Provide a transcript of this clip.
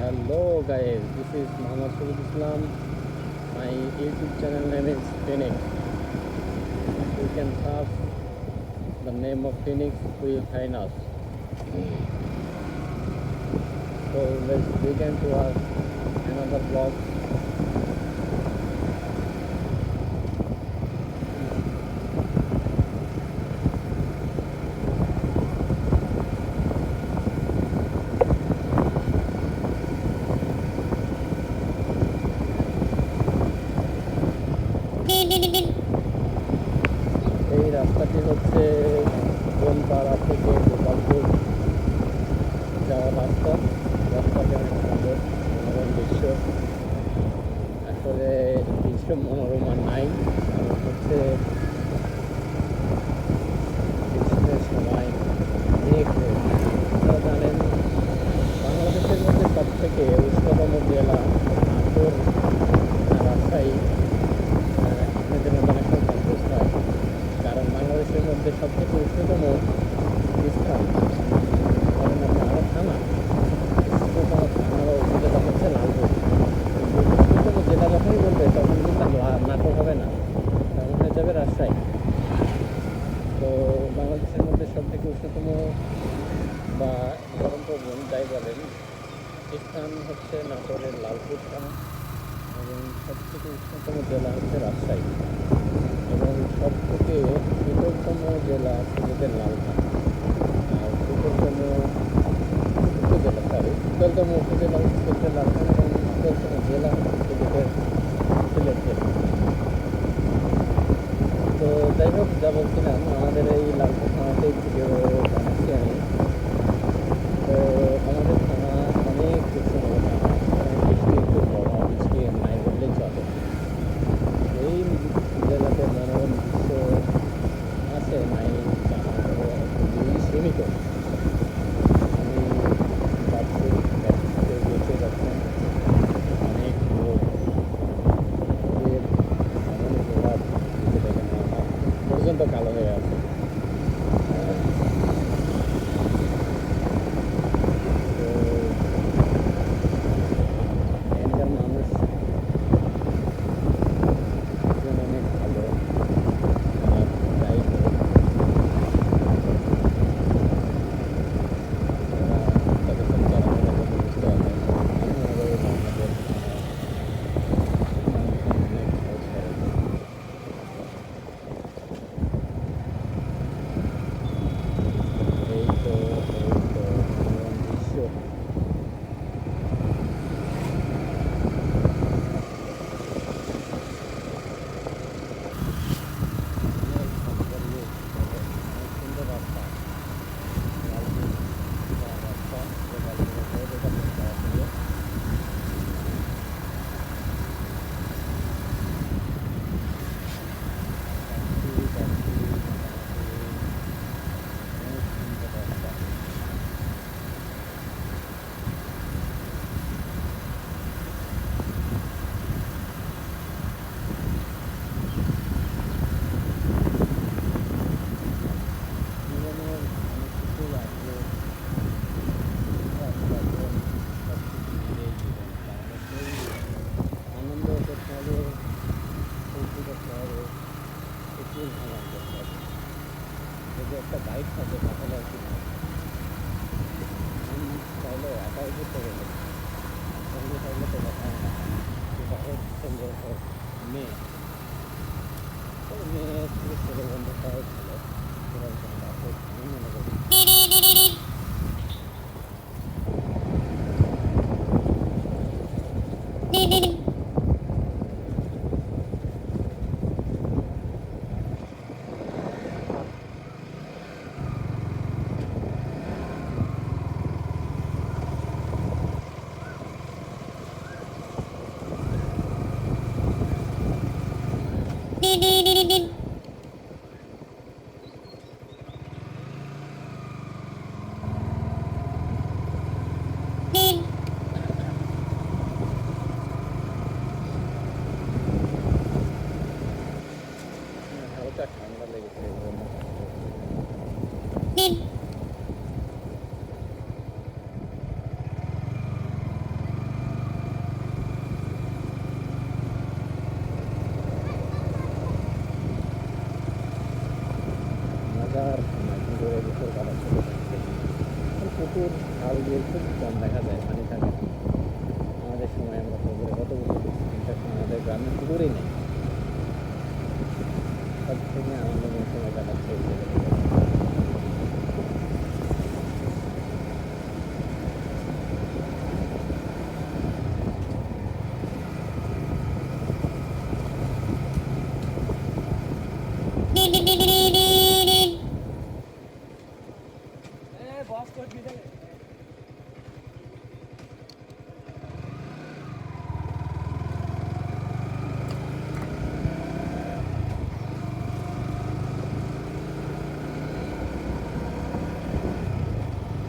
Hello guys, this is Muhammad Surud Islam. My YouTube channel name is Phoenix. You can search the name of Phoenix, you will find us. So let's begin to our another vlog. এই রাস্তাটি হচ্ছে বনপাড়া থেকে গোপালপুর যাওয়ার রাস্তাটি অনেক সুন্দর মনোরম দৃশ্য। আসলে দৃশ্য মনোরম আর নাই, কারণ হচ্ছে গ্রীষ্মের সময় মেঘ রয়েছে। আপনারা জানেন বাংলাদেশের মধ্যে সব থেকে উষ্ণতম জেলা নাটোর, রাজশাহী। আপনাদের মধ্যে অনেক সময় কনফিউজ হয়, কারণ বাংলাদেশের মধ্যে সবথেকে উষ্ণতম স্থান কারণ আরও থানা উষ্ণতম থানা বা উপজেলা হচ্ছে লালপুর। উষ্ণতম জেলা যখনই বলবে তখন কিন্তু নাটোর হবে না, তখন হয়ে যাবে রাজশাহী। তো বাংলাদেশের মধ্যে সবথেকে উষ্ণতম বা গরম প্রবণ যাই বলেন স্থান হচ্ছে নাটোরের লালপুর থানা, এবং সবথেকে উষ্ণতম জেলা হচ্ছে রাজশাহী, এবং সবথেকে শীতলতম জেলা সিলেটের লালখান। আর শীতলতম উপজেলা হচ্ছে সিলেটের লালখান, এবং শীতলতম জেলা হচ্ছে সিলেট জেলা। তো যাই হোক, যা বলছিলাম, আমাদের এই লালখান থানাতেই ভিডিও বানাচ্ছি আমি। তো আমাদের থানা অনেক কিছু বড় থানা, বৃষ্টি খুব বড়, বৃষ্টি নাই বললেই চলে। এই জেলাতে মনোরম দৃশ্য আছে নাই জানা খুবই সীমিত। আমি ভাবছি ব্যাপকভাবে বেঁচে যাচ্ছেন অনেক লোক ওদের এমন গোলাপ দিতে দেখেন আমার পর্যন্ত কালো হয়ে আছে। তো এখানকার মানুষ অনেক ভালো। আর যাই হোক, তাদের সাথে চলাফেরা করলে বুঝতে পারবেন আমাদের বাংলাদেশ অনেক সহজ সরল। এই তো মনোরম দৃশ্য। অনেক সুন্দর রাস্তা, লালপুর যাওয়ার রাস্তা, গোপালপুরের রোড, এটা বলতে আসলে মোটামুটি অনেক সুন্দর রাস্তা। জীবনের অনেক কিছু আসলে অর্জন সব কিছু মিলিয়েই জীবন, তাহলে সেই আনন্দ করতে হবে, ফুর্তি করতে হবে, প্রচুর ভ্রমণ করতে হবে। যদি একটা বাইক থাকে তাহলে আর কি না, আমি চাইলে একাই ঘুরতে গেলে সঙ্গে থাকলে তো কথাই না। সেটা হোক ছেলে হোক মেয়ে, তো মেয়ে থেকে ছেলে বন্ধু সবাই ভালো, সেটার কোনো বাসে আমি মনে করি। হাজার সময় পুকুরে গোসল করা ছোট থাকতে পুকুর খাল দিয়ে খুব কম দেখা যায়, পানি থাকে না। আমাদের সময় আমরা পুকুরে কত গোসল করছি, কিন্তু এখন আমাদের গ্রামে পুকুরই নেই। সব থেকে আনন্দ